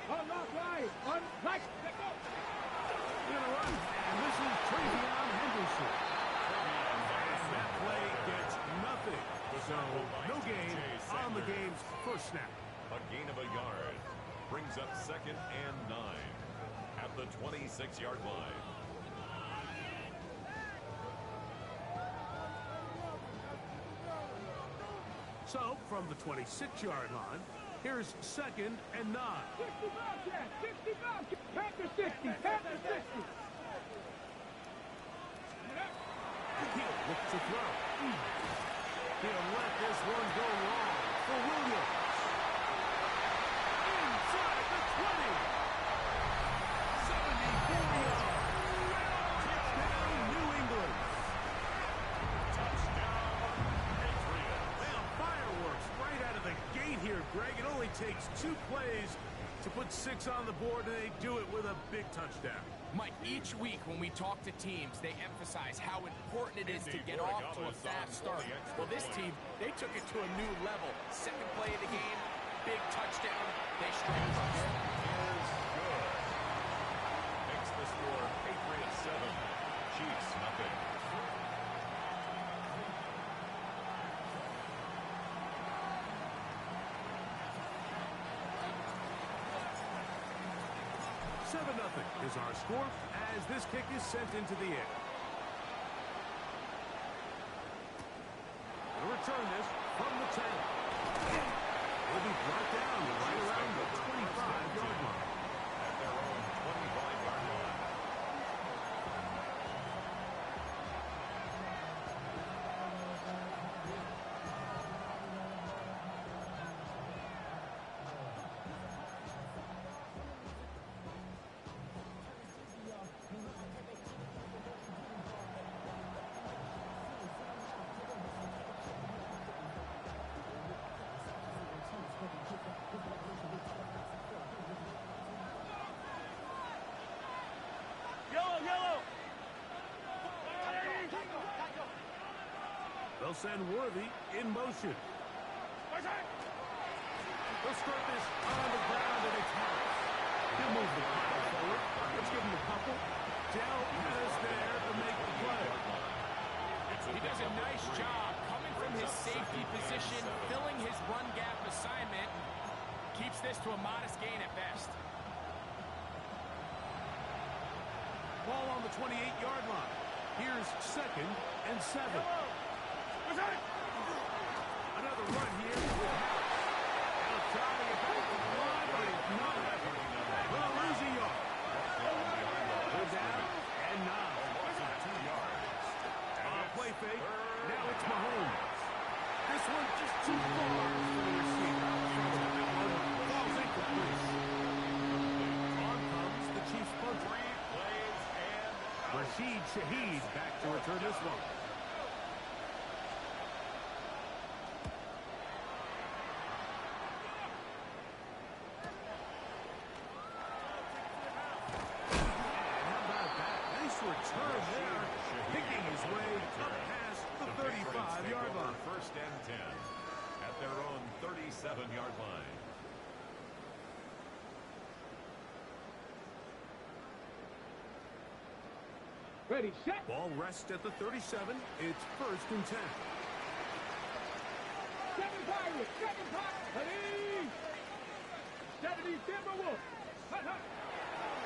And this is Travion Henderson. And that play gets nothing. So, no gain on the game's first snap. A gain of a yard brings up 2nd and 9 at the 26-yard line. So, from the 26-yard line, here's 2nd and 9. 60, Panther 60, Panther 60. He'll look to throw. He'll let this one go long for Williams. Inside the 20. 74 yards. Touchdown, New England. Touchdown, Patriots. Well, fireworks right out of the gate here, Greg. It only takes 2 plays to put 6 on the board, and they do it with a big touchdown. Mike, each week when we talk to teams, they emphasize how important it is to get off to a fast start. Well, this team, they took it to a new level. 2nd play of the game, big touchdown. They strike first. Is good. Makes the score Patriots 7, Chiefs nothing. Nothing is our score as this kick is sent into the air. We'll return this from the 10. Will be brought down right around the 25-yard line. At their own 25-yard line. They'll send Worthy in motion. They'll start this on the ground, and it's Harris. He'll move the ball forward. Let's give him a couple. Dell is there to make the play. He does a nice job coming from his safety position, filling his run gap assignment. Keeps this to a modest gain at best. Ball on the 28-yard line. Here's 2nd and 7. Another run here with Harris. They'll try to get back to the line, but it's not happening. Well, lose a yard. They're down and 9. 2 yards. Play fake. Now it's Mahomes. This one just too far for the receiver. Falls incomplete. On comes the Chiefs punter. 3 plays and Rashid Shaheed back to return this one. Return there, picking his way up past the 35-yard line. 1st and 10 at their own 37-yard line. Ready, set. Ball rests at the 37. It's 1st and 10. 7 Pirates, 7 Pirates. Ready. 70 Timberwolves. Hut, hut.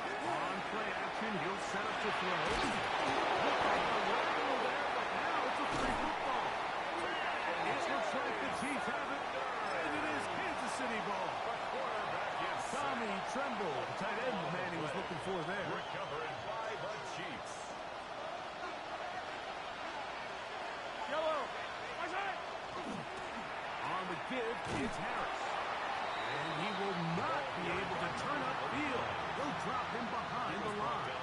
On play action, he'll set up to throw. Looked like a wrangle there, but now it's a free football. It looks like the Chiefs have it, and it is Kansas City ball. Tommy Tremble, the tight end the man he was looking for there. Recovered by the Chiefs. On the give, it's Harris. And he will not be able to turn upfield. They'll drop him behind the line.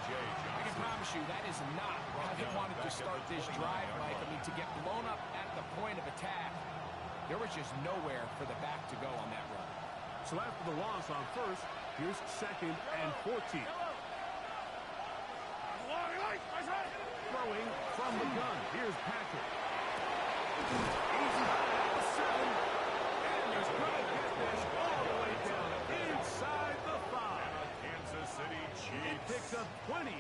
I can promise you that is not how they wanted to start this drive, Mike. I mean, to get blown up at the point of attack, there was just nowhere for the back to go on that run. So after the loss on 1st, here's 2nd and 14. Throwing from the gun. Here's Patrick. Easy pass, 7. And he's going to get this all the way down inside City Chiefs. It picks up 25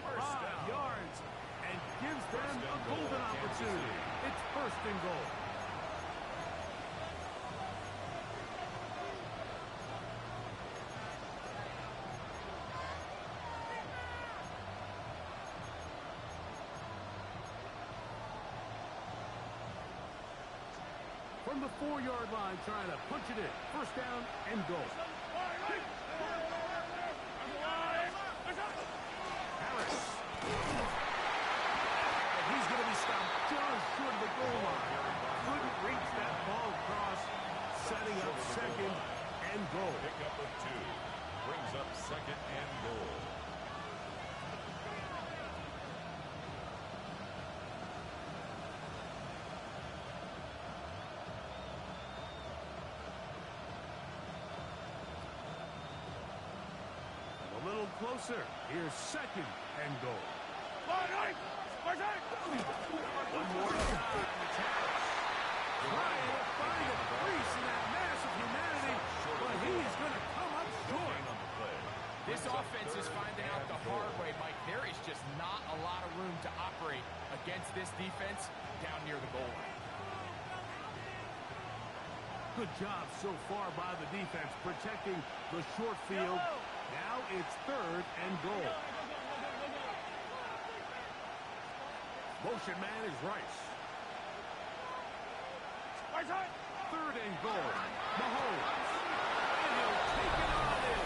yards and gives them a golden opportunity. It's first and goal. From the 4-yard line, trying to punch it in. First down and goal. Harris. He's going to be stopped just short of the goal line. Couldn't reach that ball across. Setting up second and goal. Pick up of 2. Brings up second and goal. Closer. Here's second and goal. One more shot. Trying to find a crease in that mass of humanity, but he's going to come up short. This offense is finding out the hard way, Mike. There is just not a lot of room to operate against this defense down near the goal line. Good job so far by the defense protecting the short field. Now it's third and goal. Motion man is Rice. Third and goal. Mahomes. And he'll take it on in.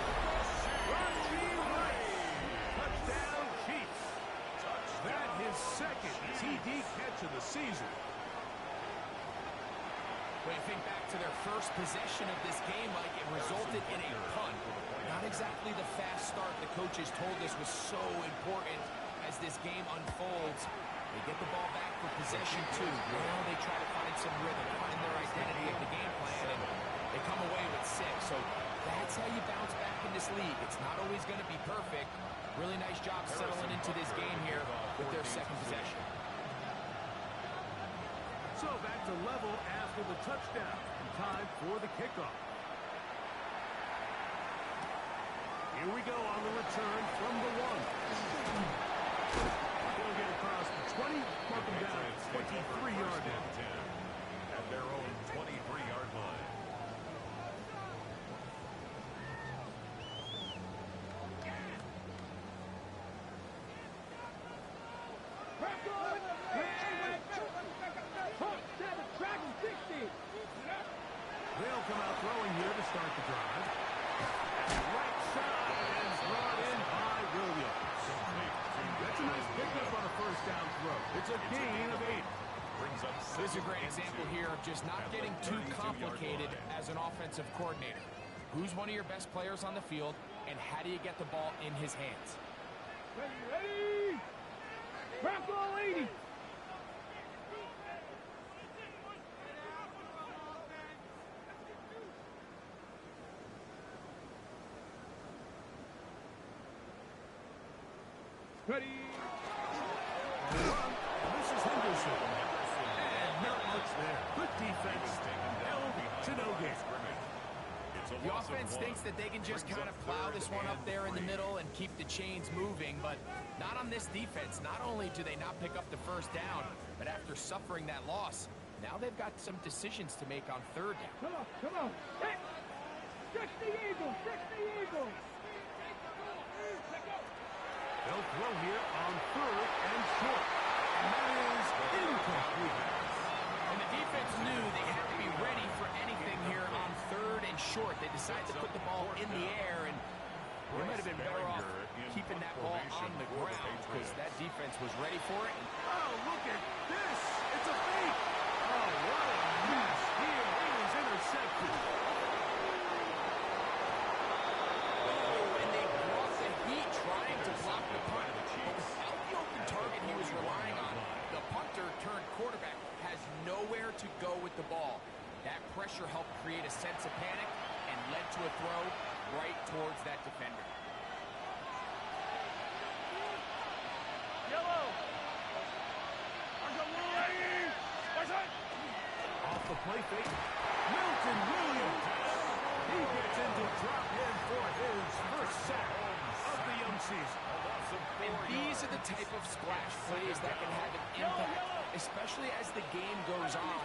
Raheem Rice. Touchdown Chiefs. That his second TD catch of the season. When you think back to their first possession of this game, Mike, it resulted in a punt. Not exactly the fast start the coaches told us was so important as this game unfolds. They get the ball back for possession 2. Now they try to find some rhythm, find their identity of the game plan, and they come away with 6. So that's how you bounce back in this league. It's not always going to be perfect. Really nice job settling into this game here with their second possession. So back to level after the touchdown. Time for the kickoff. Here we go on the return from the 1. They'll get across the 20, mark them down 23-yard line. At their own 23-yard line. They'll come out throwing here to start the drive. Right side is brought in by Williams. That's a nice pickup on a first down throw. It's a gain of 8. This is a great example here of just not getting too complicated as an offensive coordinator. Who's one of your best players on the field, and how do you get the ball in his hands? Ready! Crack ball 80! Ready! This is Henderson. And not much there. Good defense. Held to no gain. The offense thinks that they can just kind of plow this one up there in the middle and keep the chains moving, but not on this defense. Not only do they not pick up the first down, but after suffering that loss, now they've got some decisions to make on third down. Come on, come on! Hey! Stretch the eagle! Stretch the eagle! They'll throw here on third and short. And that is incomplete. And the defense knew they had to be ready for anything here on third and short. They decided to put the ball in the air, and they might have been better off keeping that ball on the ground because that defense was ready for it. Oh, look at this. It's a fake. Oh, what a mess here. It is intercepted. Oh, and they brought the heat trying to block the punt. But without the open target he was relying on, the punter turned quarterback has nowhere to go with the ball. That pressure helped create a sense of panic and led to a throw right towards that defender. Yellow! Off the play fake. Milton Williams. He gets into drop in for his first sack of the the young season. And these are the type of splash plays that can have an impact, especially as the game goes on.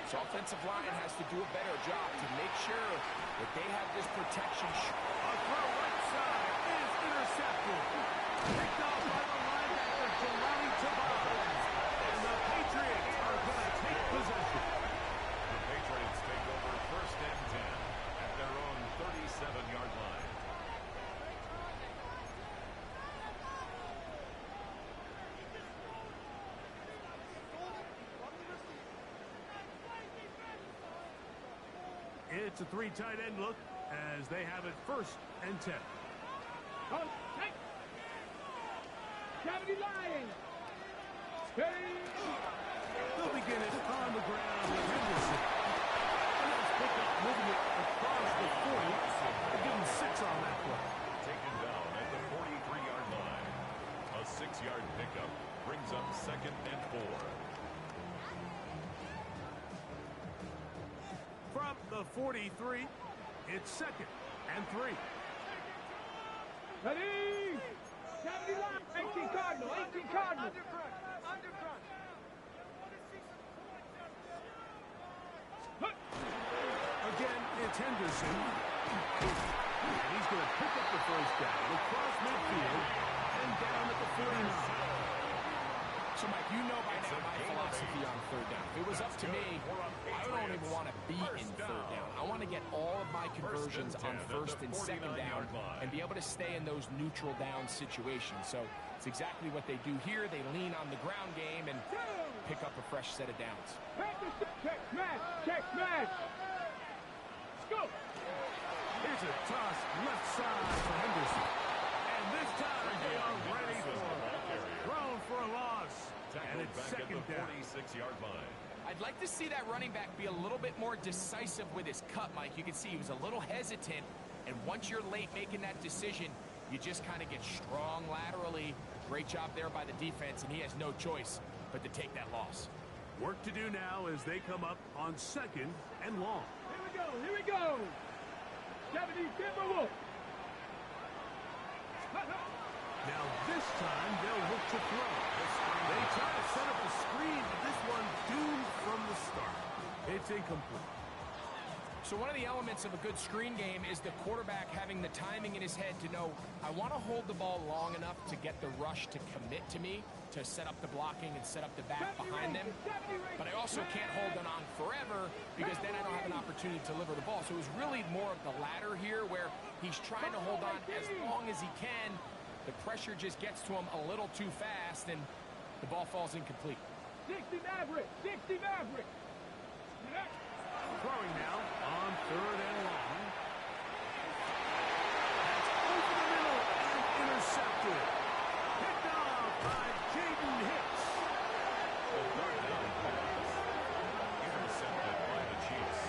So offensive line has to do a better job to make sure that they have this protection. A throw right side is intercepted. Picked off by the linebacker, Jelani Tabas. And the Patriots are going to take possession. The Patriots take over 1st and 10 at their own 37-yard line. It's a 3 tight end look as they have it 1st and 10. Cavity line. They'll begin it on the ground with Henderson. And let's pick up moving it across the 40. They'll give him 6 on that play. Taken down at the 43-yard line. A 6-yard pickup brings up 2nd and 4. From the 43, it's 2nd and 3. Ready? Cavity line. 18 Cardinal. 18 Cardinal. Again, it's Henderson. And he's going to pick up the 1st down across midfield and down at the 49. So, Mike, you know by now my philosophy on 3rd down. If it was up to me, I don't even want to be in 3rd down. I want to get all of my conversions on 1st and 2nd down and be able to stay in those neutral down situations. So it's exactly what they do here. They lean on the ground game and pick up a fresh set of downs. Check smash. Check smash. Let's go. Here's a toss left side for Henderson. And this time they are ready for it. Thrown for a loss. And it's 2nd down. 46-yard line. I'd like to see that running back be a little bit more decisive with his cut, Mike. You can see he was a little hesitant, and once you're late making that decision, you just kind of get strong laterally. Great job there by the defense, and he has no choice but to take that loss. Work to do now as they come up on 2nd and long. Here we go. Here we go. 70 Timberwolves. Now this time they'll look to throw. They try to set up a screen, but this one doomed from the start. It's incomplete. So one of the elements of a good screen game is the quarterback having the timing in his head to know, I want to hold the ball long enough to get the rush to commit to me, to set up the blocking and set up the back behind them. But I also can't hold it on forever because then I don't have an opportunity to deliver the ball. So it was really more of the latter here where he's trying to hold on as long as he can. The pressure just gets to him a little too fast and the ball falls incomplete. 60 Maverick. 60 Maverick. Throwing now on 3rd and long. That's over the middle and intercepted. Picked off by Jaden Hicks. The 3rd down pass. Intercepted by the Chiefs.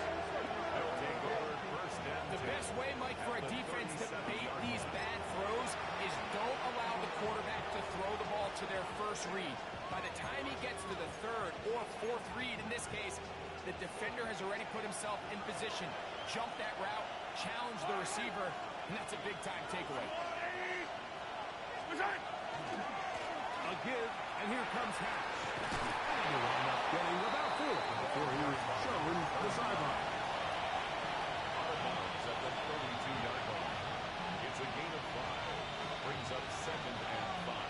They'll take over 1st and 10. The best way, Mike, for a defense to bait these bad throws is don't allow the quarterback to throw the ball to their 1st read. By the time he gets to the 3rd or 4th read, in this case, the defender has already put himself in position, jump that route, challenge the receiver, and that's a big-time takeaway. A give, and here comes Hatch. And he'll wind up getting about 4 before he was shown the sideline. Out of bounds at the 32-yard line. It's a gain of 5. Brings up 2nd and 5.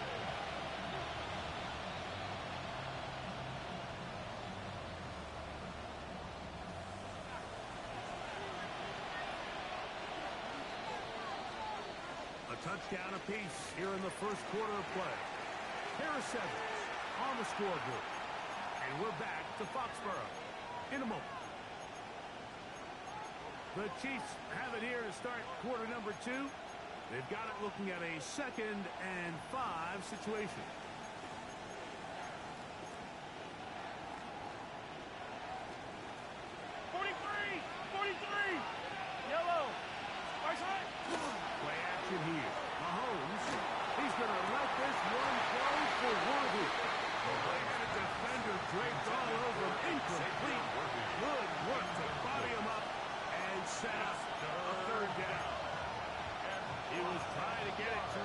A touchdown apiece here in the 1st quarter of play. Pair of 7s on the scoreboard. And we're back to Foxborough in a moment. The Chiefs have it here to start quarter number 2. They've got it looking at a 2nd and 5 situation. Play action here. Mahomes, he's going to let this one go for Worthy. And a defender draped all over him. Incomplete. Good work to body him up and set up a 3rd down. He was trying to get it to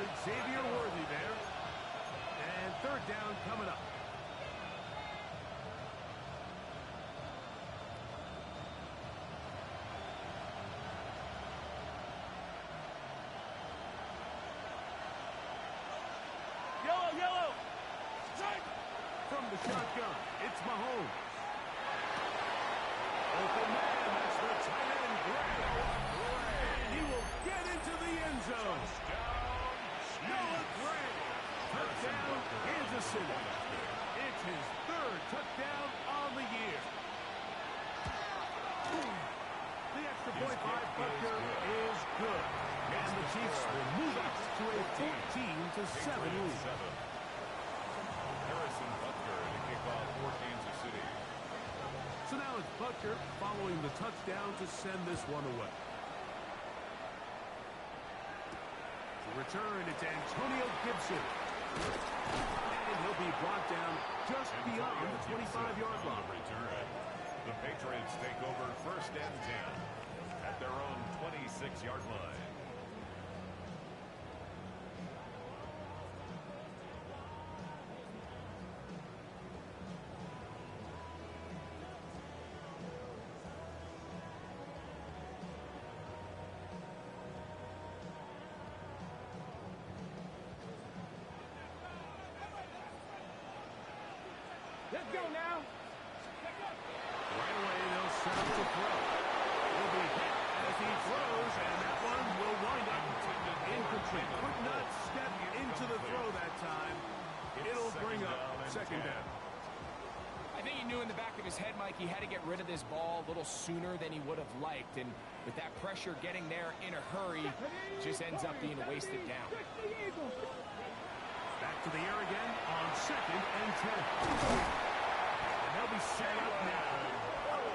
from the shotgun. It's Mahomes. Open man, that's the tight end, Gray. And he will get into the end zone. Noah Gray. Touchdown, Kansas City. It's his third touchdown on the year. The extra point by Butker is good. And the Chiefs will move up to a 14-7 lead. Harrison Butker to kick off for Kansas City. So now it's Butker following the touchdown to send this one away. To return, it's Antonio Gibson. And he'll be brought down just beyond the 25-yard line. Return. The Patriots take over 1st and 10 at their own 26-yard line. Let's go now. Right away, they'll set up to throw. He'll be hit as he throws, and that one will wind up incomplete. Could not step into the throw that time. It'll bring up 2nd down. I think he knew in the back of his head, Mike, he had to get rid of this ball a little sooner than he would have liked. And with that pressure getting there in a hurry, it just ends up being a wasted down. Back to the air again on 2nd and 10. And they'll be set up now.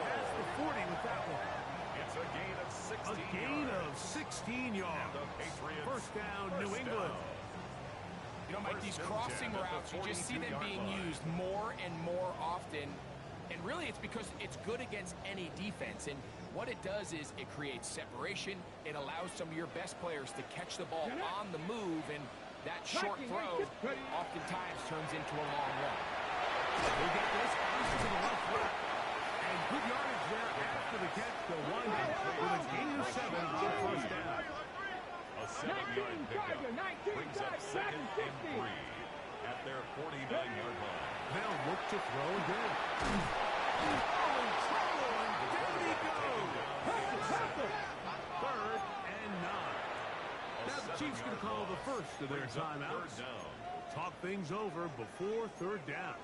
Past the 40 with that one. It's a gain of 16 A gain of 16 yards. The Patriots 1st down, New England. You know, Mike, these crossing routes, you just see them being used more and more often. And really, it's because it's good against any defense. And what it does is it creates separation. It allows some of your best players to catch the ball on the move. And that short throw oftentimes turns into a long run. They get this to the left foot. And good yardage there after the catch. They'll wind up with a gain of 7 on 1st down. A 7-yard pickup brings up 2nd and 3 at their 49-yard line. They'll look to throw again. Oh, in trouble, and down he goes. 3rd and 9. Now the Chiefs going to call the first of their timeouts. Talk things over before 3rd down.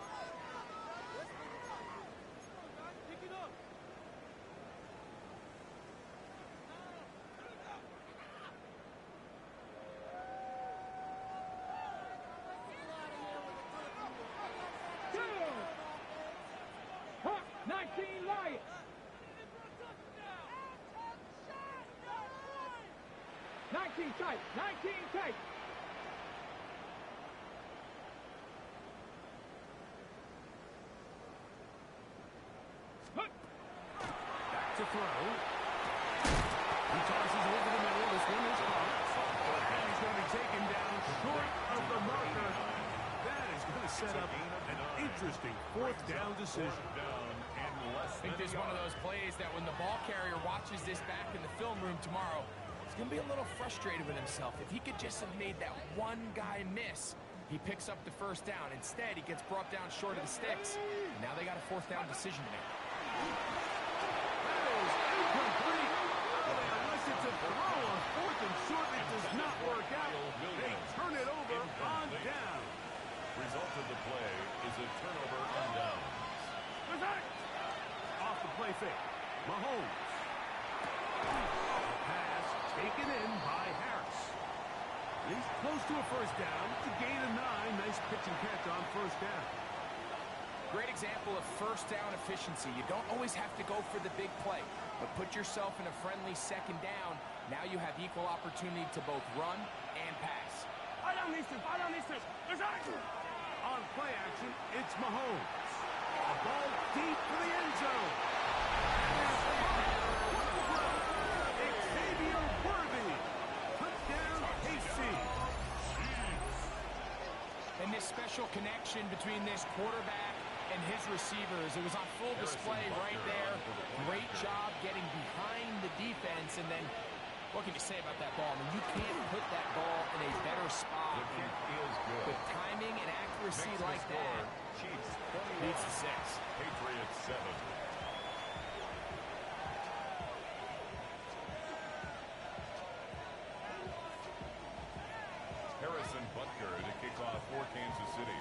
Tight, 19 tight. Back to throw. He tosses over the middle. This one is caught. And he's going to be taken down short of the marker. That is going to set up an interesting 4th down decision. I think this is one of those plays that when the ball carrier watches this back in the film room tomorrow, he's going to be a little frustrated with himself. If he could just have made that one guy miss, he picks up the 1st down. Instead, he gets brought down short of the sticks. And now they got a 4th down decision to make. That is incomplete. Unless it's a throw on 4th and short, it does not work out. They turn it over on down. Result of the play is a turnover on downs. Off the play fake. Mahomes. Pass taken in by Harris. He's close to a 1st down. It's a gain of 9. Nice pitch and catch on 1st down. Great example of 1st down efficiency. You don't always have to go for the big play, but put yourself in a friendly 2nd down. Now you have equal opportunity to both run and pass. On play action, it's Mahomes. A ball deep for the end zone. Xavier Worthy. Touchdown, KC. And this special connection between this quarterback and his receivers, it was on full display right there. Great job getting behind the defense, and then What can you say about that ball? I mean, you can't put that ball in a better spot. The kick is good. With timing and accuracy Makes like the score. that, Chiefs beats 21. the 6. Patriots 7. Harrison Butker to kick off for Kansas City.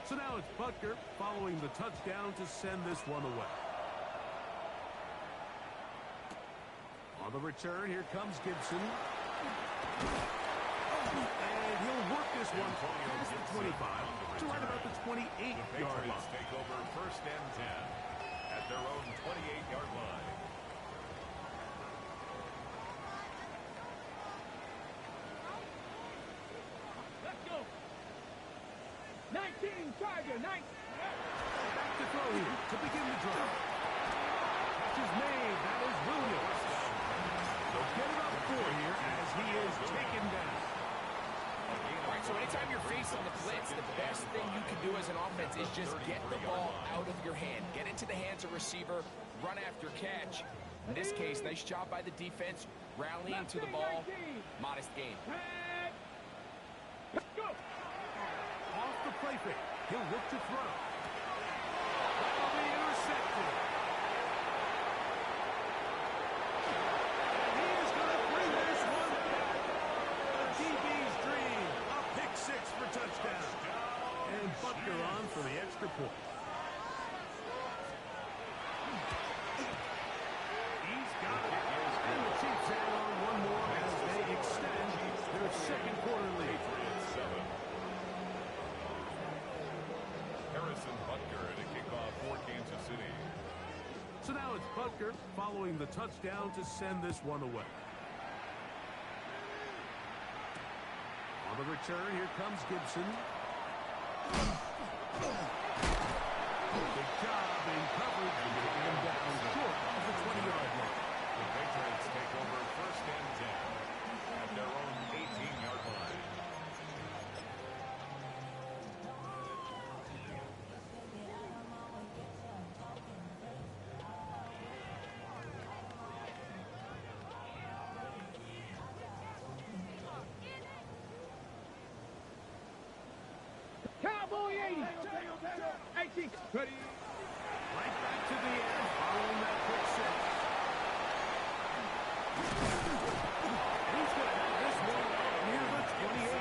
So now it's Butker following the touchdown to send this one away. On the return, here comes Gibson. And he'll work this one past the 25 to right about the 28-yard line. Patriots take over first and 10 at their own 28-yard line. Let's go. 19, Tiger, 19. Back to throw here to begin the drive. Catch is made. That is Williams. They'll get it up 4 here as he is taken down. All right, so anytime you're facing the blitz, the best thing you can do as an offense is just get the ball out of your hand. Get into the hands of receiver, run after catch. In this case, nice job by the defense, rallying to the ball. Modest gain. Let's go. Off the play fake. He'll look to throw. That'll be intercepted. And he is going to bring this one back. The DB's dream. A pick 6 for touchdown. And Butker on for the extra point. He's got it. And the Chiefs add on one more as they extend their second quarter lead. Patriots 7. Harrison Butker to kick off for Kansas City. So now it's Butker following the touchdown to send this one away. On the return, here comes Gibson. Good job in coverage and down short of the 20-yard line. The Patriots take over first and 10 at their own 18-yard line. Cowboy 80. 18. Ready. Right back to the end following that quick 6. He's going to have this one up near the 28.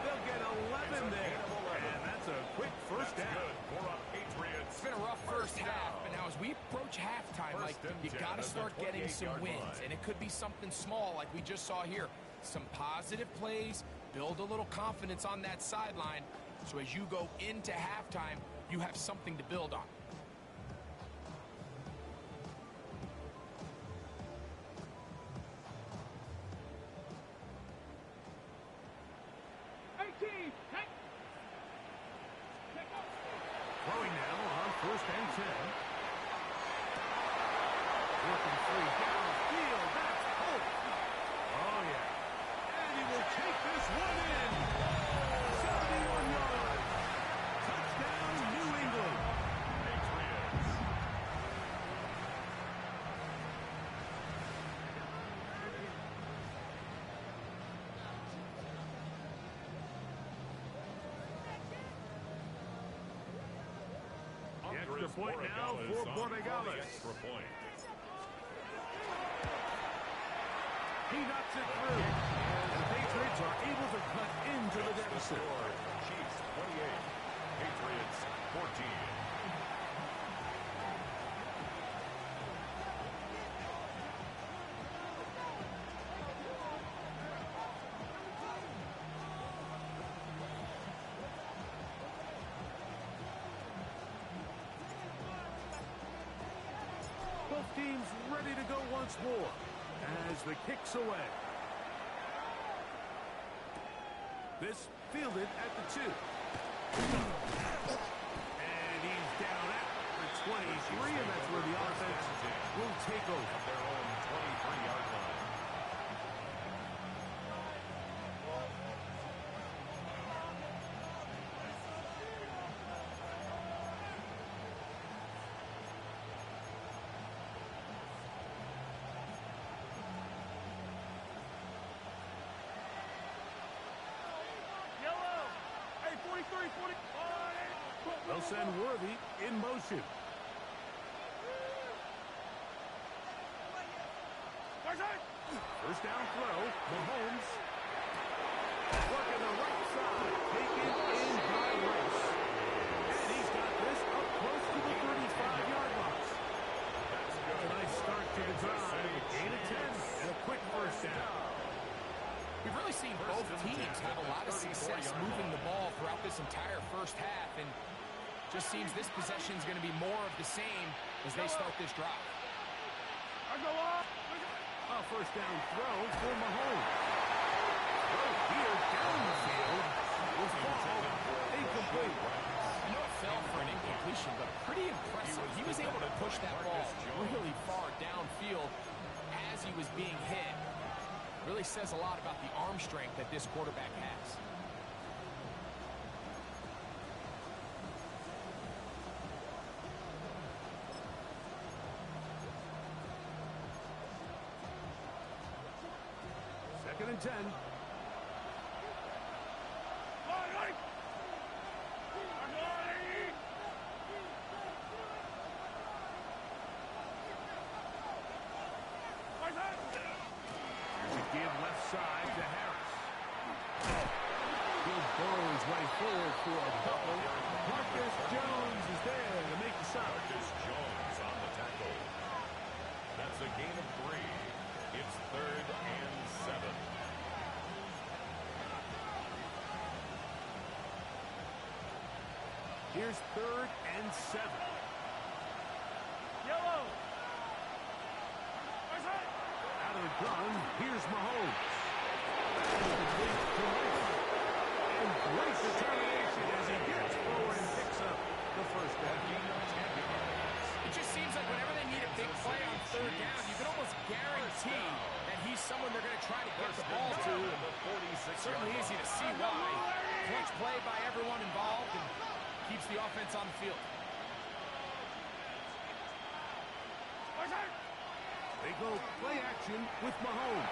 They'll get 11 there. And that's a quick first down. Good for a Patriots. It's been a rough first half, but now as we approach halftime, like, you got to start getting some wins. And it could be something small like we just saw here. Some positive plays, build a little confidence on that sideline. So as you go into halftime, you have something to build on. Throwing now on first and 10. Working free downfield. That's Holt. Oh, yeah. And he will take this one in. 71 yards. Touchdown, New England. Patriots. The extra point now for Borregales. Extra point. He knocks it through. And the Patriots are able to cut into the deficit. Score. Chiefs 28. Patriots 14. Both teams ready to go once more as the kick's away. This fielded at the 2. And he's down at the 23, and that's where the offense will take over. At their own 23-yard line. They'll send Worthy in motion. First down throw, Mahomes. Working the right side, taken in by Rice. And he's got this up close to the 35-yard box. That's a nice start to the drive. Gain of 10 and a quick first down. We've really seen both teams have a lot of success moving the ball throughout this entire first half, and just seems this possession is going to be more of the same as they start this drive. A first down throw for Mahomes. Throw here down the field. Was ball incomplete. I know it fell for an incompletion, but pretty impressive. He was able to push that ball really far downfield as he was being hit. Really says a lot about the arm strength that this quarterback has. Second and 10. Give left side to Harris. He'll burrow his way forward for a bubble. Marcus Jones is there to make the stop. Marcus Jones on the tackle. That's a gain of 3. It's 3rd and 7. Here's 3rd and 7. Yellow. Out of the gun, here's Mahomes. And great determination as he gets forward and picks up the first down. It just seems like whenever they need a big play on 3rd down, you can almost guarantee that he's someone they're going to try to get the ball to. Certainly easy to see why. Clutch play by everyone involved and keeps the offense on the field. They go play action with Mahomes.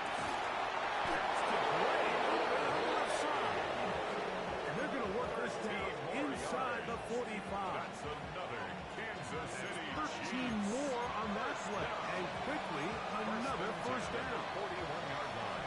That's the play over the left side. And they're going to work this down inside the 45. That's another Kansas City 13 more on that play. And quickly, another first down. 41-yard line.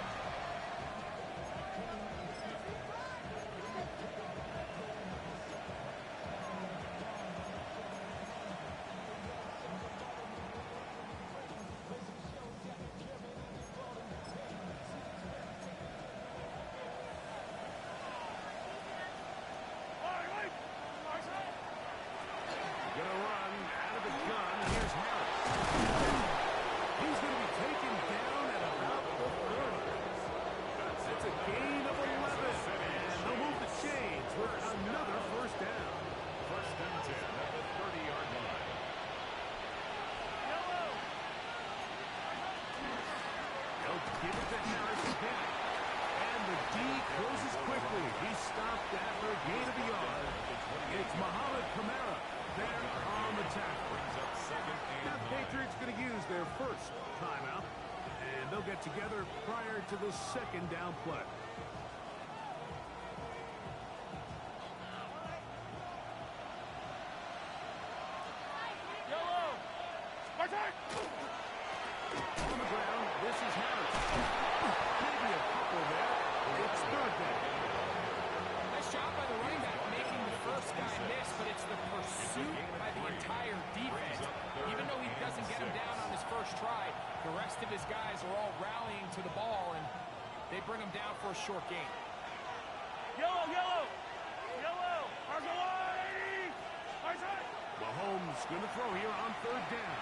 Gonna run out of the gun. Here's Harris. He's going to be taken down at about the 30. That's a gain of 11. And they'll move the chains with another first down. 1st and 10 at the 30-yard line. They'll give it to Harris again. And the D closes quickly. He's stopped after a gain of a yard. It's Muhammad Kamara there on the tackle. Brings up 2nd and Now the 9. Patriots going to use their first timeout. And they'll get together prior to the 2nd down play. Yellow. Spartak. On the ground, this is Harris. Maybe a couple there. It's 3rd down. Nice job by the running back making the first guy miss, but it's the pursuit by the entire defense. Even though he doesn't get him down on his first try, the rest of his guys are all rallying to the ball, and they bring him down for a short gain. Yellow. Yellow. Yellow. Argalani. Spartak. Mahomes going to throw here on 3rd down.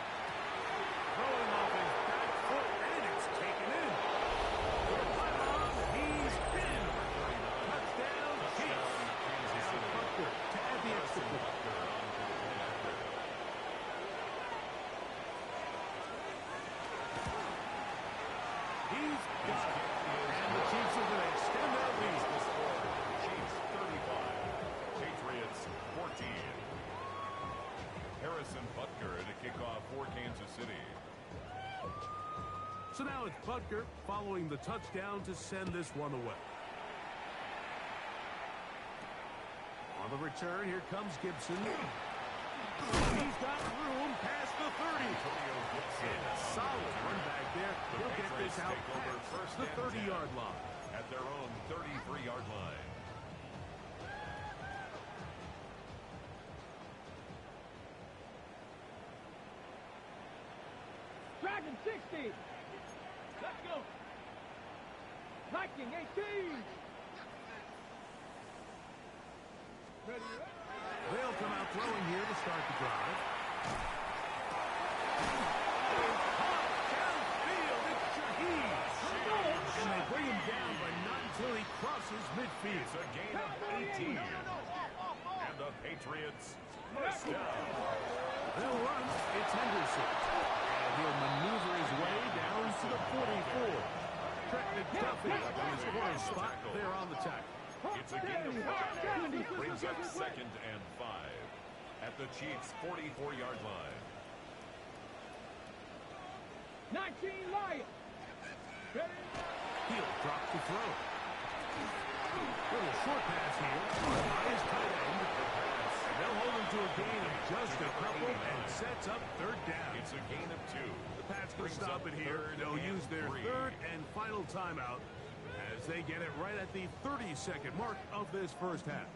Throwing off his back foot, and it's taken in. For the pylon, he's in. Touchdown, Chiefs. Now Butker to add the extra point. He's got it. And the Chiefs are going to extend their lead. Chiefs 35, Patriots 14. Harrison Butker to kick off for Kansas City. So now it's Butker following the touchdown to send this one away. On the return, here comes Gibson. He's got room past the 30. And a solid run back there. He'll get this out past the 30-yard line. At their own 33-yard line. Dragon 60. Let's go. Viking 18. Ready? They'll come out throwing here to start the drive. Downfield, it's Shaheed. And they bring him down, but not until he crosses midfield. It's a gain of 18. And the Patriots first down. They'll run. It's Henderson. And he'll maneuver his way down to the 44. Trent McDuffie on his corner spot there on the tackle. It's a gain of 5. Brings up 2nd and 5. At the Chiefs' 44-yard line. 19 Lions. Ready? He'll drop the throw. Little short pass here by his tight end. They'll hold him to a gain of just a couple and sets up 3rd down. It's a gain of 2. The Pats can stop it here. They'll use their 3rd and final timeout as they get it right at the 30-second mark of this first half.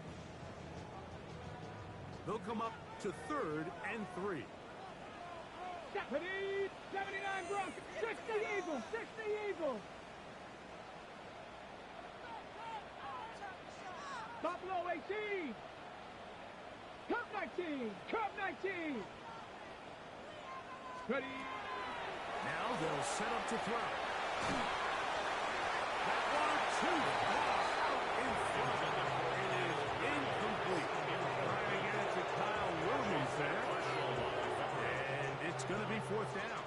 They'll come up to 3rd and 3. Ready? 79 Broncos. 60 Eagles. 60 Eagles. Buffalo 18. Cup 19. Cup 19. Ready? Now they'll set up to throw. That one, 2. Out in front. It is incomplete. Trying to get it to Kyle Williams there. And it's going to be 4th down.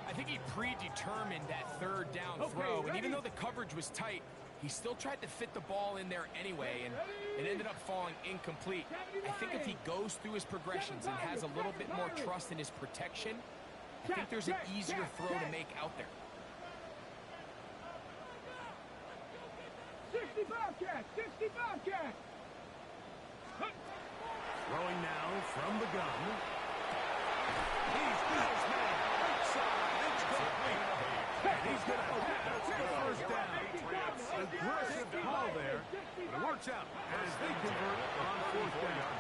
I think he predetermined that 3rd down throw, and even though the coverage was tight, he still tried to fit the ball in there anyway, and it ended up falling incomplete. I think if he goes through his progressions and has a little bit more trust in his protection, I think there's an easier throw to make out there. 60 Bobcats. 60 Bobcats. Throwing now from the gun. He's got his man outside. It's complete. And he's going to have the first down. Aggressive call there, but it works out as they convert on 4th down.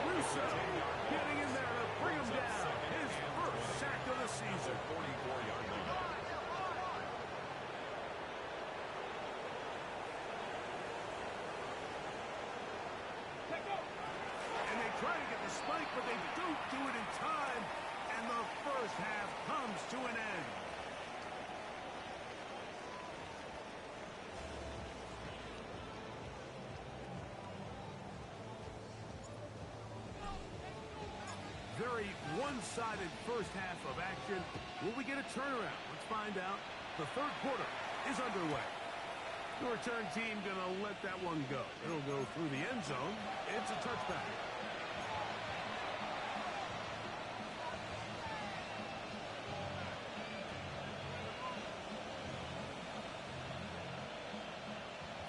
Russo getting in there to bring him down. His first sack of the season. 44-yard line. And they try to get the spike, but they don't do it in time. And the first half comes to an end. Very one-sided first half of action. Will we get a turnaround? Let's find out. The 3rd quarter is underway. The return team going to let that one go. It'll go through the end zone. It's a touchback.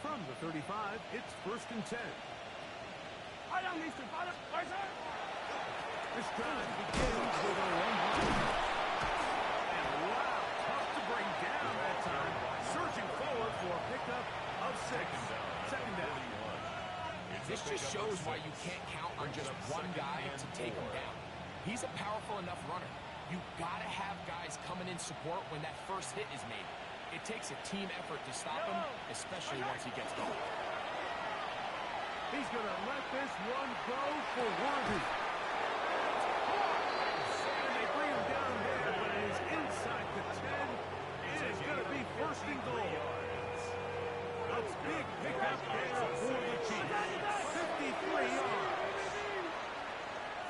From the 35, it's 1st and 10. This drive begins with a one-point. And wow, tough to bring down that time. Surging forward for a pickup of 6. 2nd down. This just shows why you can't count on just one guy to take him down. He's a powerful enough runner. You got to have guys coming in support when that first hit is made. It takes a team effort to stop him, especially once he gets going. He's going to let this one go for Worthy. And they bring him down there, but it is inside the 10. It is going to be 1st and goal. A big pickup there for the Chiefs. 53 yards.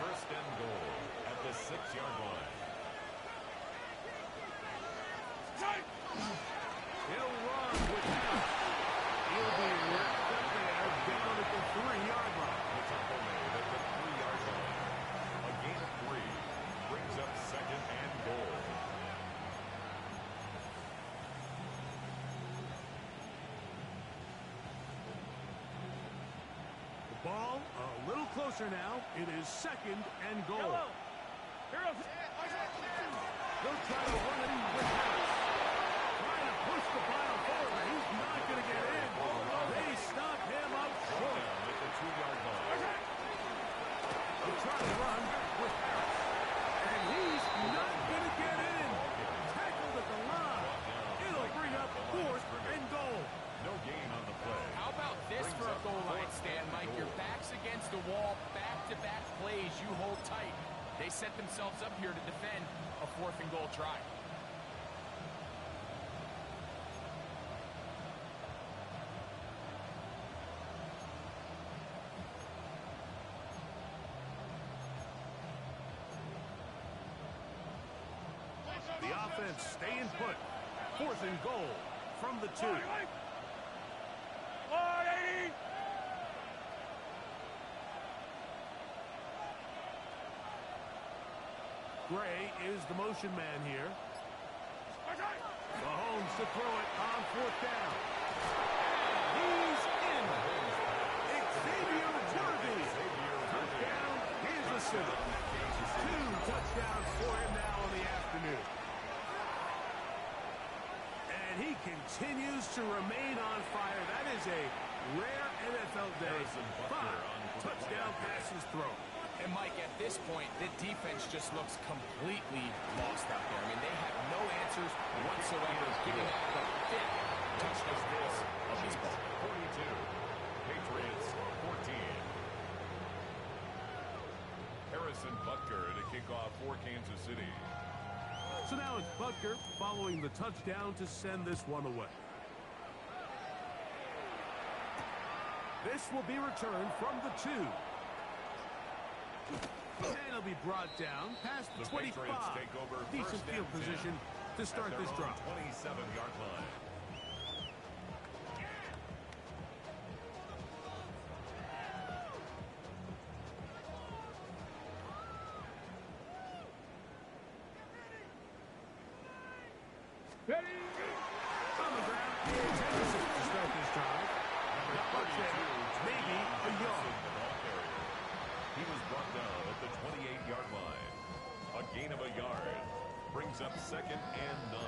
1st and goal at the 6-yard line. He'll run with that. He'll be wrapped up there down at the 3-yard line. It's a hold at the 3-yard line. ball a little closer now. It is 2nd and goal. They'll try to run it with Harris. Trying to push the pile forward. He's not going to get in. They stop him up short. At the 2-yard line. They'll try to run with Harris. And he's not going to get in. Tackled at the line. It'll bring up 4th and goal. No gain on the play. How about this for a goal line stand, Mike? Your back's against the wall, back-to-back plays, you hold tight. They set themselves up here to defend a 4th and goal try. The offense staying put. 4th and goal from the 2. Gray is the motion man here. Mahomes to throw it on 4th down. He's in. Xavier Worthy. Touchdown, Kansas City. 2 touchdowns for him now in the afternoon. And he continues to remain on fire. That is a rare NFL day. 5 touchdown passes thrown. And, Mike, at this point, the defense just looks completely lost out there. I mean, they have no answers whatsoever, giving up the 5th touchdown pass of this ball. 42. Patriots 14. Harrison Butker to kick off for Kansas City. So now it's Butker following the touchdown to send this one away. This will be returned from the 2. And it'll be brought down past the 25. Take over. Decent field position to start this drive. 27-yard line. Ready? On the ground, here's Henderson to start this drive. Not much there. Maybe a yard. He was brought down at the 28-yard line. A gain of a yard brings up 2nd and 9.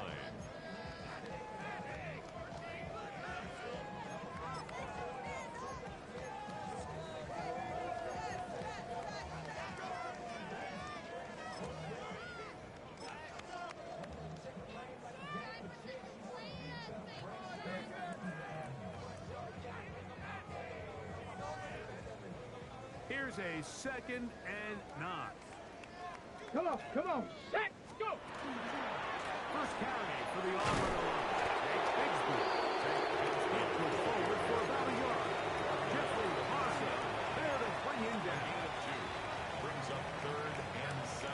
Here's a 2nd and 9. Come on. Set, go. First carry for the Auburn line. It's Bigsby. It goes forward for about a yard. Jeffrey Parson there to bring him down. Gain of 2 brings up 3rd and 7.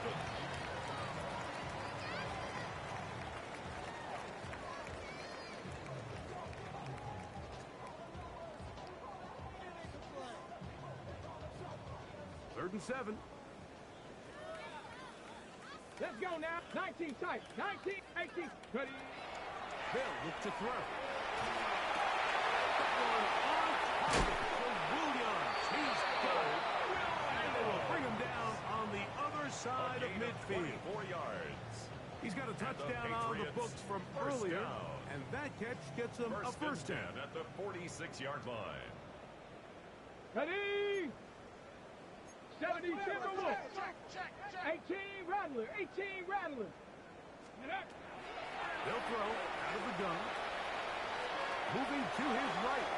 Third and 7. Let's go now. 19 tight. 19, 18. Ready? Bill look to throw. On target for Williams. He's good. And they will bring him down on the other side of midfield. 4 yards. He's got a touchdown on the books from earlier, and that catch gets him a first down. At the 46-yard line. Ready? 70 Timberwolves. 18 Rattler. 18 Rattler. They'll throw out of the gun. Moving to his right.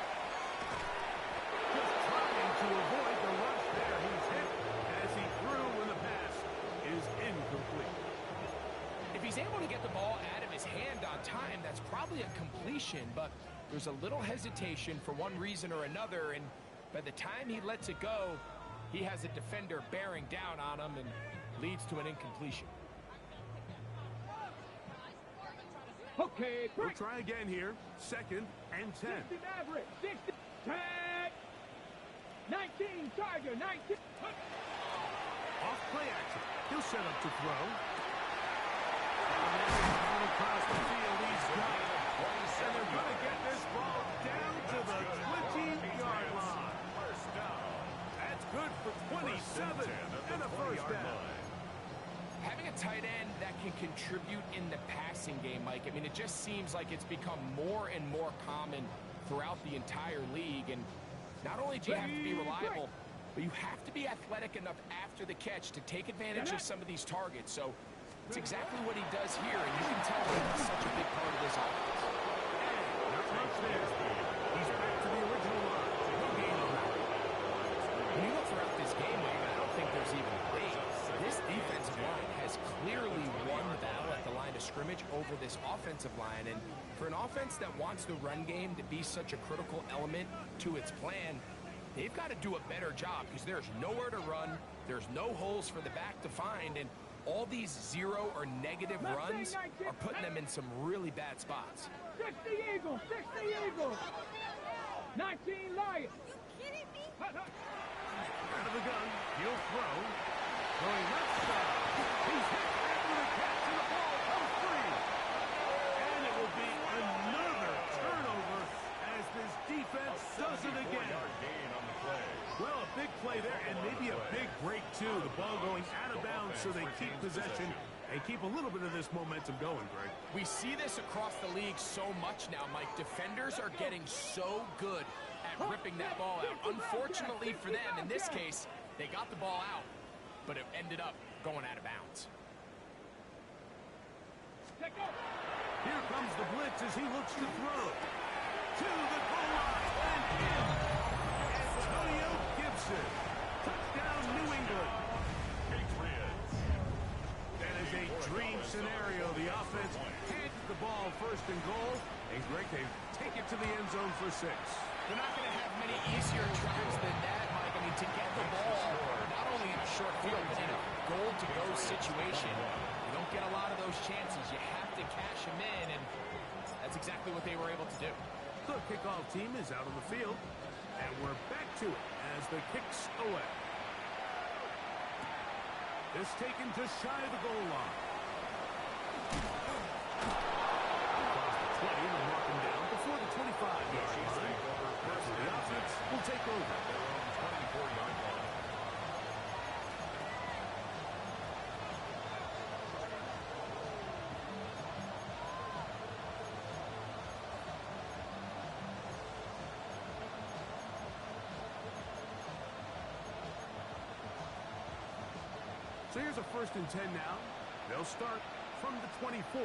Just trying to avoid the rush there. He's hit as he threw when the pass is incomplete. If he's able to get the ball out of his hand on time, that's probably a completion, but there's a little hesitation for one reason or another, and by the time he lets it go, he has a defender bearing down on him and leads to an incompletion. Okay, We'll break. try again here. 2nd and 10. 60 Maverick. 60. Tag. 19 Tiger. 19. Off play action. He'll set up to throw. And across the field, he's got it. And they're going to get this ball down to the 20-yard line. First down. contribute in the passing game, Mike. I mean, it just seems like it's become more and more common throughout the entire league. And not only do you have to be reliable, but you have to be athletic enough after the catch to take advantage of some of these targets. So it's exactly what he does here, and you can tell that he's such a big part of this offense. He's back to the original line. No gain on that. When you look throughout this game, I don't think there's even a debate. This defensive line has clearly won the battle at the line of scrimmage over this offensive line. And for an offense that wants the run game to be such a critical element to its plan, they've got to do a better job because there's nowhere to run, there's no holes for the back to find, and all these zero or negative runs are putting them in some really bad spots. 60 Eagles, 60 Eagles. 19 Lions. You kidding me? Out of the gun, he'll throw. Going left side. He's hit after the catch, and the ball comes free. And it will be another turnover as this defense does it again. Gain on the play. Well, a big play there, and maybe a big break, too. The ball going out of bounds so they keep possession and keep a little bit of this momentum going, Greg. We see this across the league so much now, Mike. Defenders are getting so good at ripping that ball out. Unfortunately for them, in this case, they got the ball out, but it ended up going out of bounds. Here comes the blitz as he looks to throw. To the goal line and in. Antonio Gibson. Touchdown, New England. Patriots. That is a dream scenario. The offense hands the ball first and goal. And Greg, they take it to the end zone for 6. They're not going to have many easier tries than that, Mike. I mean, to get the ball not only in a short field, but in a goal-to-go situation, you don't get a lot of those chances. You have to cash them in, and that's exactly what they were able to do. The kickoff team is out on the field, and we're back to it as the kicks away. This taken just shy of the goal line. Across the 20, we'll mark him down before the 25-yard line. The offense will take over. 24-yard line. So here's a 1st and 10 now. They'll start from the 24.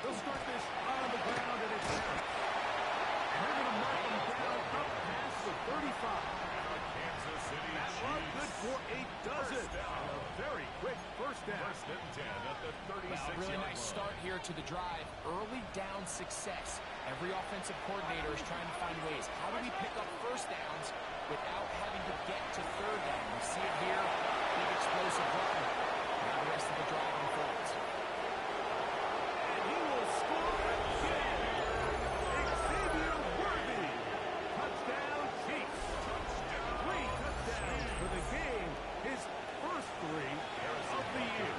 They'll start this on the ground, and it's out. And they're going to mark them down up past the 35. Kansas City That run good for a dozen. A very quick first down. 1st and 10 at the 36-yard Well, really nice start here to the drive. Early down success. Every offensive coordinator is trying to find ways. How do we pick up first downs without having to get to 3rd down? We see it here. Big explosive run. Now the rest of the drive unfolds. And he will score again. Xavier Worthy. Touchdown, Chiefs. 3 touchdowns for the game. His first 3 of the year.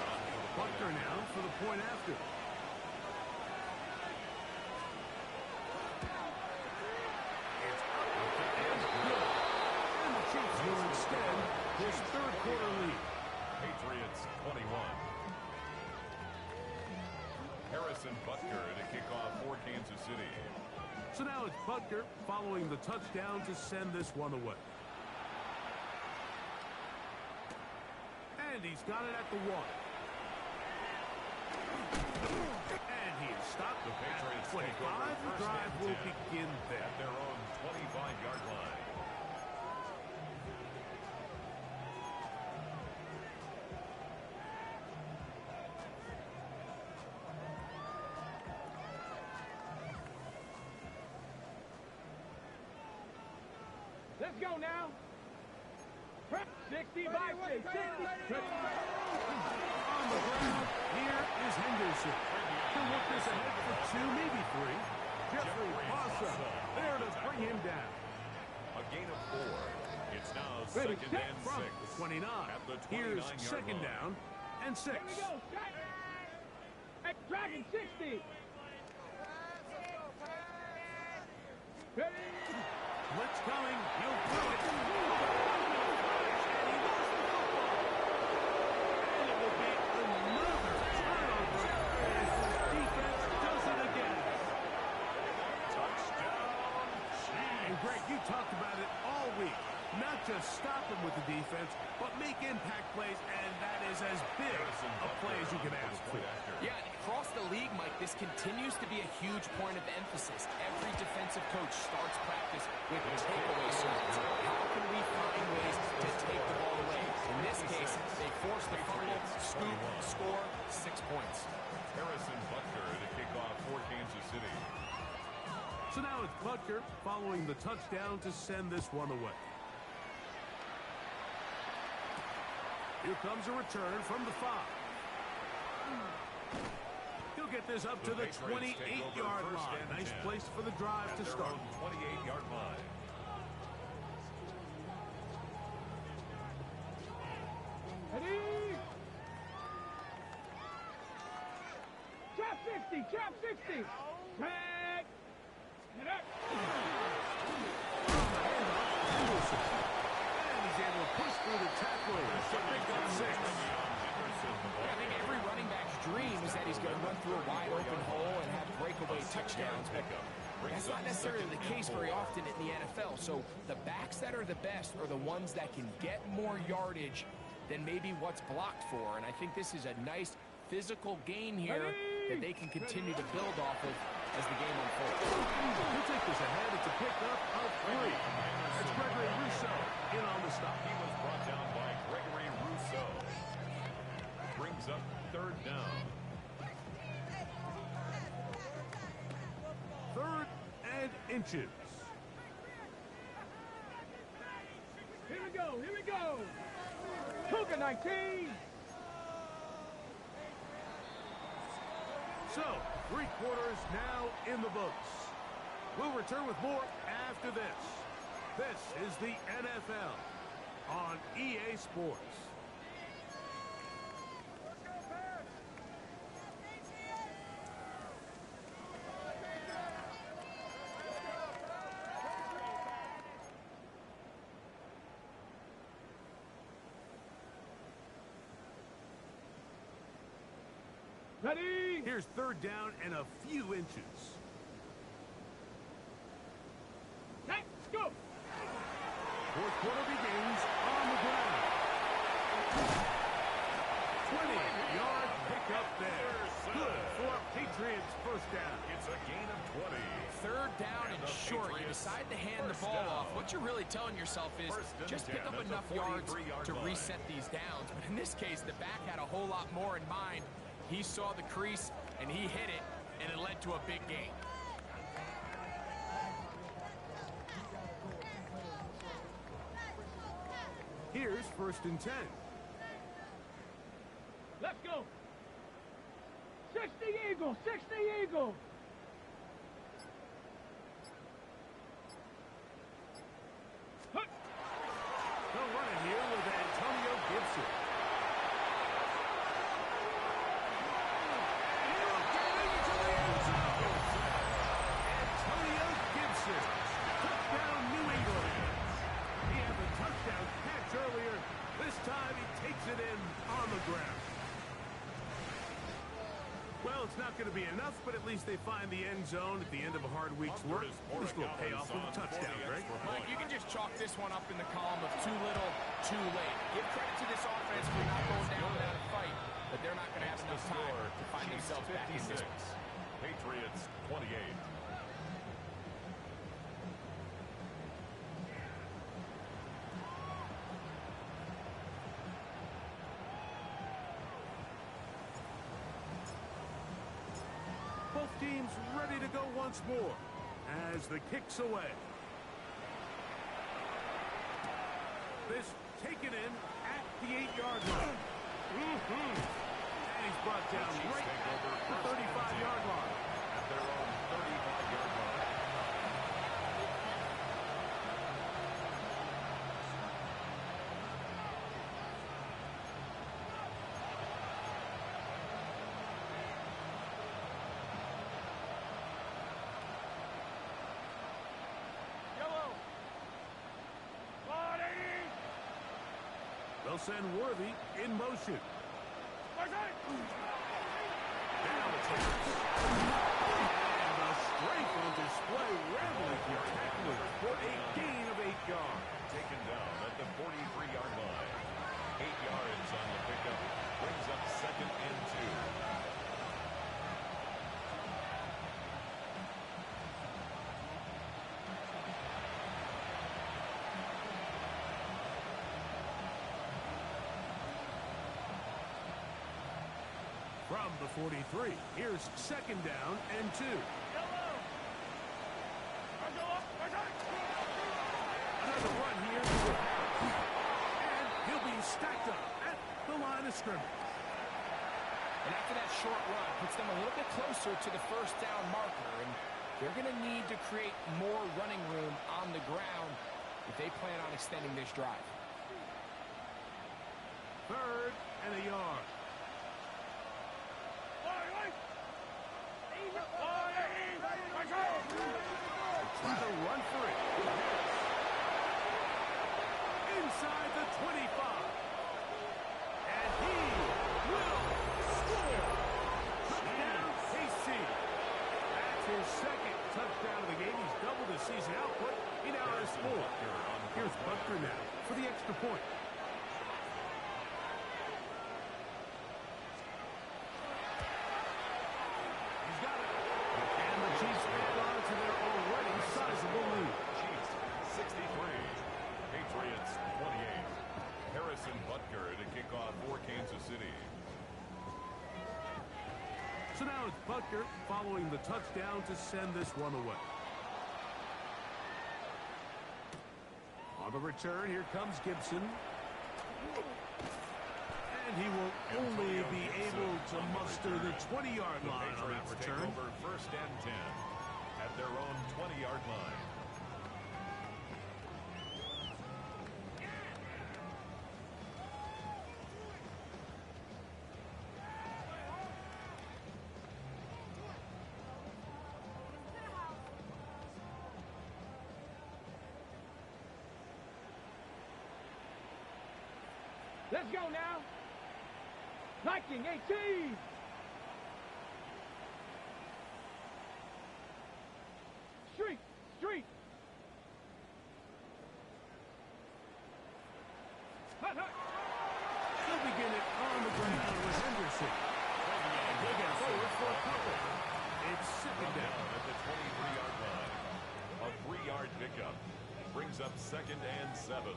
Butker now for the point after. It's up and good. And the Chiefs will extend his 3rd quarter lead. Patriots 21. Harrison Butker to kick off for Kansas City. So now it's Butker following the touchdown to send this one away. And he's got it at the 1. And he is stopped The Patriots at 25. take over The 1st drive and will 10 begin there. at their own 25-yard line. Let's go now. 60 by 60. On the ground, here is Henderson. He'll work this ahead for 2, maybe 3. Jeffrey Bossa there to bring him down. A gain of 4. It's now Ready, 2nd set, and From 6. the 29. At the Here's 29-yard 2nd line. down and 6. Here we go. Hey, Dragon 60. Ready? Blitz coming. He'll throw it. And he lost the football. We've talked about it all week. Not just stop him with the defense, but make impact plays, and that is as big a play as you can ask for. Yeah, and across the league, Mike, this continues to be a huge point of emphasis. Every defensive coach starts practice with takeaway sermons. How can we find ways to take the ball away? In this case, they force the fumble, scoop, score, 6 points. Harrison Butker to kick off for Kansas City. So now it's Butker following the touchdown to send this one away. Here comes a return from the 5. He'll get this up to the 28-yard line. Nice place for the drive to start. 28-yard line. Ready? Trap 60, trap 60. Tag. Get up. And he's able to push through the tackle. That's a big 6. I think every running back's dream is that he's going to run through a wide open hole and have breakaway touchdowns. But that's not necessarily the case very often in the NFL. So the backs that are the best are the ones that can get more yardage than maybe what's blocked for. And I think this is a nice physical gain here that they can continue to build off of as the game unfolds. He'll take this ahead. It's a pickup of 3. That's Gregory Rousseau in on the stop. He was brought down by Gregory Rousseau. Brings up 3rd down. 3rd and inches. Here we go, here we go. Cougar 19. So, 3 quarters now in the books. We'll return with more after this. This is the NFL on EA Sports. Ready? Here's 3rd down and a few inches. Let's go. 4th quarter begins on the ground. 20-yard pickup there. Good for Patriots 1st down. It's a gain of 20. 3rd down and short. You decide to hand the ball off. What you're really telling yourself is just pick up enough yards to reset these downs. But in this case, the back had a whole lot more in mind. He saw the crease, and he hit it, and it led to a big gain. Here's 1st and 10. Let's go. 60 Eagles, 60 Eagles. They'll run it here with Antonio Gibson. Antonio Gibson. Touchdown, New England. He had the touchdown catch earlier. This time he takes it in on the ground. Well, it's not going to be enough, but at least they find the end zone at the end of a hard week's work. This will pay off with a touchdown, Greg. Mike, you can just chalk this one up in the column of too little, too late. Give credit to this offense for not going down without a fight, but they're not going to have enough time to find themselves back in this one. Patriots 28. Both teams ready to go once more as the kick's away. This taken in at the 8-yard line. And he's brought down right at the 35-yard line. At their own 35-yard line. They'll send Worthy in motion. Now the tackle. And the strength on display. Rambling for tackling for a gain From the 43, here's second down and 2. Another run here. And he'll be stacked up at the line of scrimmage. And after that short run, puts them a little bit closer to the first down marker. And they're going to need to create more running room on the ground if they plan on extending this drive. 3rd and a yard. Try to run for it. Inside the 25. And he will score. Touchdown, KC. That's his second touchdown of the game. He's doubled his season output. He now has 4. Here's Butker now for the extra point. He's got it. And the Chiefs add on to their already sizable lead. Chiefs 63. Patriots 28. Harrison Butker to kick off for Kansas City. So now it's Butker following the touchdown to send this one away. On the return, here comes Gibson. And he will only be able to muster the 20-yard line on that return. Take over 1st and 10 at their own 20-yard line. Let's go now. Viking 18. Street. Hut. He'll begin it on the ground with Henderson. And he'll get forward for a couple. It's second down at the 23-yard line. A 3-yard pickup brings up 2nd and 7.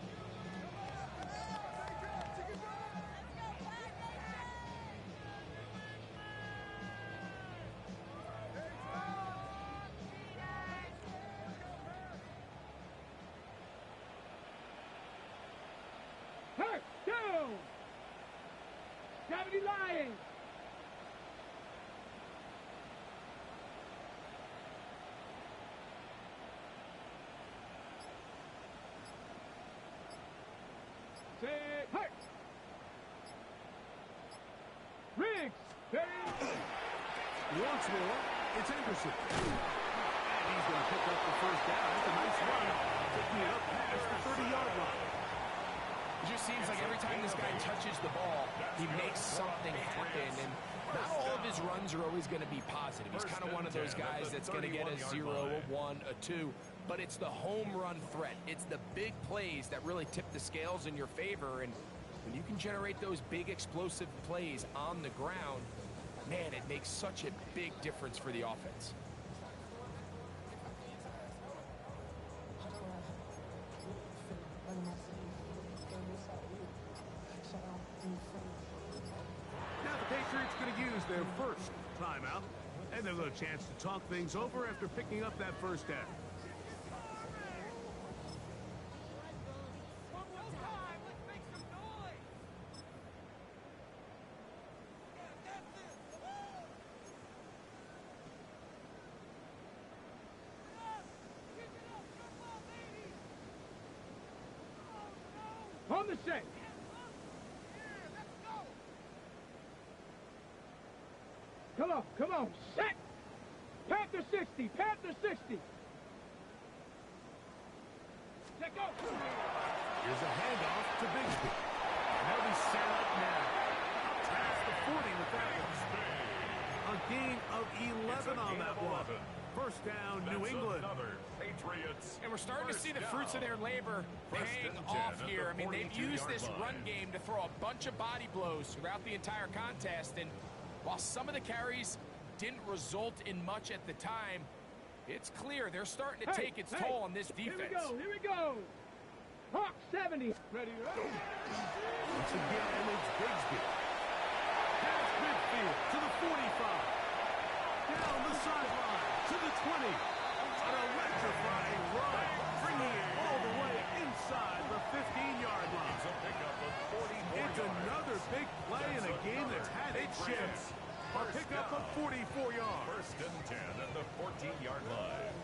Down. Gravity Lions. Say, hut. Riggs. Once more, it's Anderson. And he's going to pick up the first down. That's a nice run. Taking it up past the 30-yard line. It just seems like every time this guy touches the ball, he makes something happen. And not all of his runs are always going to be positive. He's kind of one of those guys that's going to get a 0, a 1, a 2. But it's the home run threat. It's the big plays that really tip the scales in your favor. And when you can generate those big explosive plays on the ground, man, it makes such a big difference for the offense. Now the Patriots going to use their first timeout, and they'll have a chance to talk things over after picking up that first down. On the set. Come on, set. Panther 60, Panther 60. Let go. Here's a handoff to Bigsby. And they'll be set up now. Past the 40 with that one. A gain of 11 on that one. First down, New England. Patriots. And we're starting to see the fruits of their labor paying off here. I mean, they've used this run game to throw a bunch of body blows throughout the entire contest. And while some of the carries didn't result in much at the time, it's clear they're starting to take its toll on this defense. Here we go. Hawk 70. Ready, Once again, it's Bigsby. Past midfield to the Down the sideline to the 20. An electrifying run, bringing it all the way inside the 15-yard line. It's a pickup of 44 It's yards. another big play in a game that's had its shifts. A pickup of 44 yards. First and 10 at the 14-yard line.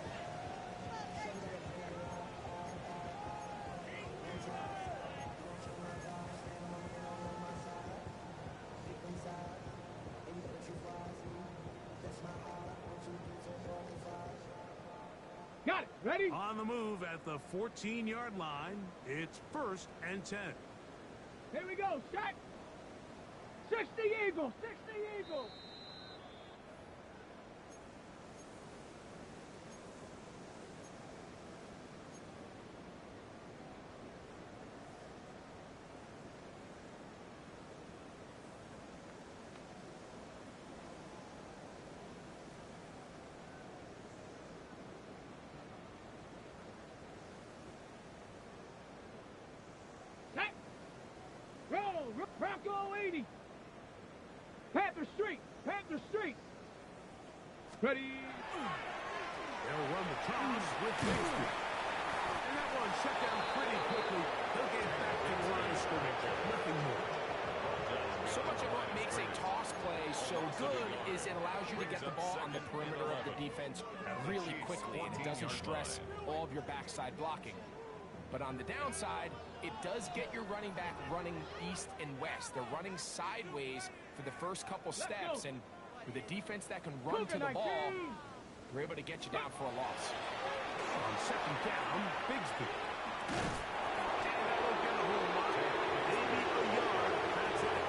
Got it. Ready? On the move at the 14-yard line, it's first and 10. Here we go. Set. 60 Eagles. 60 Eagles. Set. Roll. Rocco 80. Panther Street. Panther Street. Ready. They'll run the toss with Bixby. And that one shut down pretty quickly. They'll get back to the line of scrimmage. Nothing more. So much of what makes a toss play so good is it allows you to get the ball on the perimeter of the defense really quickly, and it doesn't stress all of your backside blocking. But on the downside, it does get your running back running east and west. They're running sideways for the first couple steps, and with a defense that can run to the ball, they're able to get you down for a loss. On second down, Bigsby. And that'll get a whole lot. Maybe a yard. That's it.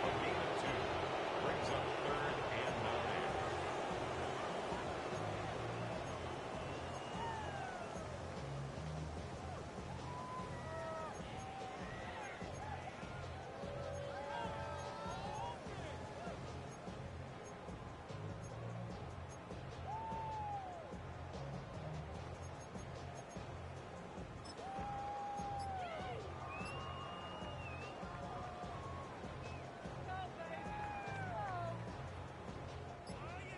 A gain of 2 brings up third and 9.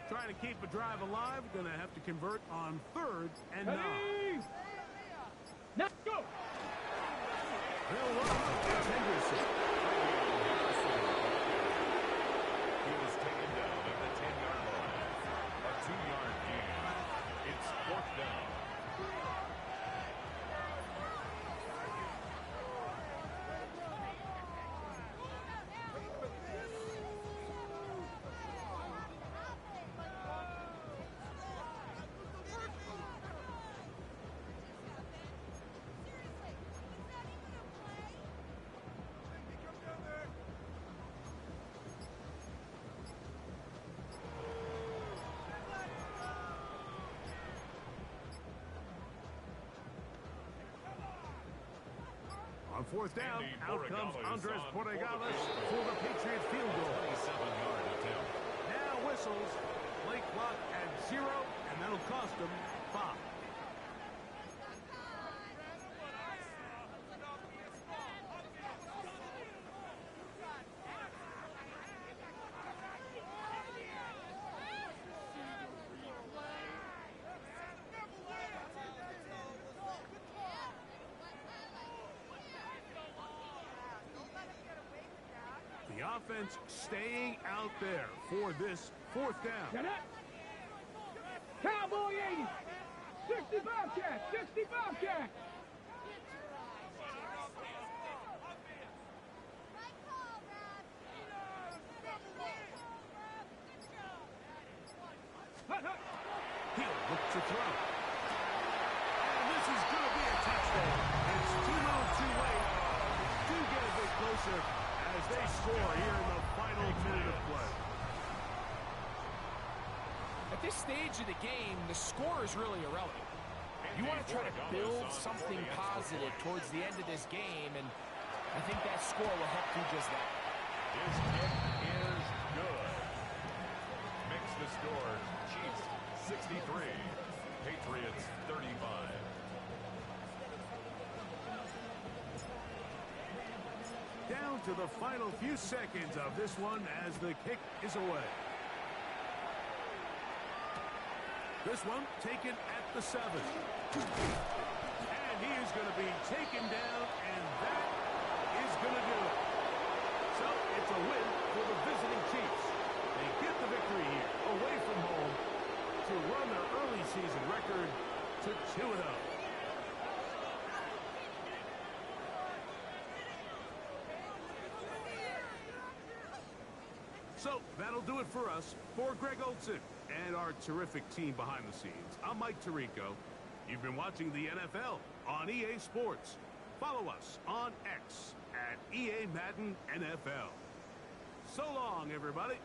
Trying to keep a drive alive, gonna have to convert on third and 9. Ready. Now go. They'll run. It's Henderson. He was taken down at the 10-yard line. A 2-yard gain. It's fourth down. On fourth down, Andy out comes Borregales Andres on Borregales for the Patriots field goal. 27-yard attempt. Now whistles. Play clock at 0, and that'll cost them 5. The offense staying out there for this fourth down. Get it. Cowboy 80. 60 Bobcat. 60 Bobcat. Hut, hut. He'll look to throw. And this is going to be a touchdown. It's too little too late. Do get a bit closer as they score here in the final minute of play. At this stage of the game, the score is really irrelevant. You want to try to build something positive towards the end of this game, and I think that score will help do just that. His kick is good. Makes the score Chiefs 63, Patriots 35. down to the final few seconds of this one as the kick is away. This one taken at the 7. And he is going to be taken down, and that is going to do it. So it's a win for the visiting Chiefs. They get the victory here, away from home, to run their early season record to 2-0. So that'll do it for us. For Greg Olson and our terrific team behind the scenes, I'm Mike Tirico. You've been watching the NFL on EA Sports. Follow us on X at EA Madden NFL. So long, everybody.